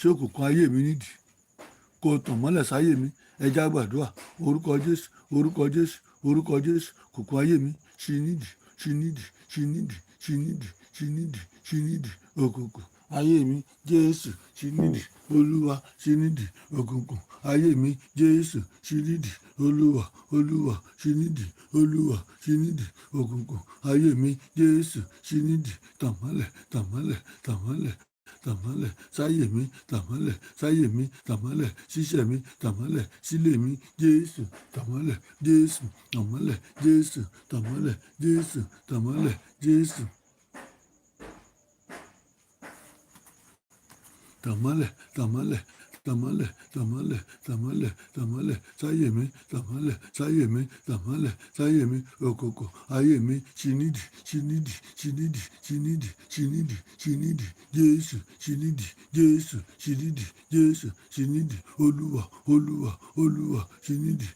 ṣé òkùnkùn ayé mi nídìí kó tàn mọ́lẹ̀ sáyé mi. Ẹ já gbàdúrà orúkọ Jésù, orúkọ Jésù, orúkọ Jésù. Òkùnkùn ayé mi ṣí nídìí, ṣí nídìí, ṣí nídìí, ṣí nídìí, ṣí nídìí, ṣí nídìí. Òkùnkùn ayé mi Jésù ṣí nídìí, Olúwa ṣí nídìí. Òkùnkùn ayé mi Jésù ṣí nídìí, Olúwa, Olúwa ṣí nídìí, Olúwa ṣí nídìí. Òkùnkùn ayé mi Jésù ṣí nídìí. Tàn mọ́lẹ̀, tàn mọ́lẹ̀, tàn mọ́lẹ̀, tàn mọ́lẹ̀ sáyé mi, tàn mọ́lẹ̀ sáyé mi, tàn mọ́lẹ̀ síṣẹ́ mi, tàn mọ́lẹ̀ sílé mi. Jésù tàn mọ́lẹ̀, Jésù tàn mọ́lẹ̀, Jésù tàn mọ́lẹ̀, Jésù tàn mọ́lẹ̀, Jésù tàn mọ́lẹ̀, tàn mọ́lẹ̀, tàn mọ́lẹ̀, tàn mọ́lẹ̀, tàn mọ́lẹ̀, tàn mọ́lẹ̀ sáyé mi, tàn mọ́lẹ̀ sáyé mi, tàn mọ́lẹ̀ sáyé mi. Òkùnkùn ayé mi ṣí nídìí, ṣí nídìí, ṣí nídìí, ṣí nídìí, ṣí nídìí, ṣí nídìí. Jésù ṣí nídìí, Jésù ṣí nídìí, Jésù ṣí nídìí. Olúwa, Olúwa, Olúwa ṣí nídìí.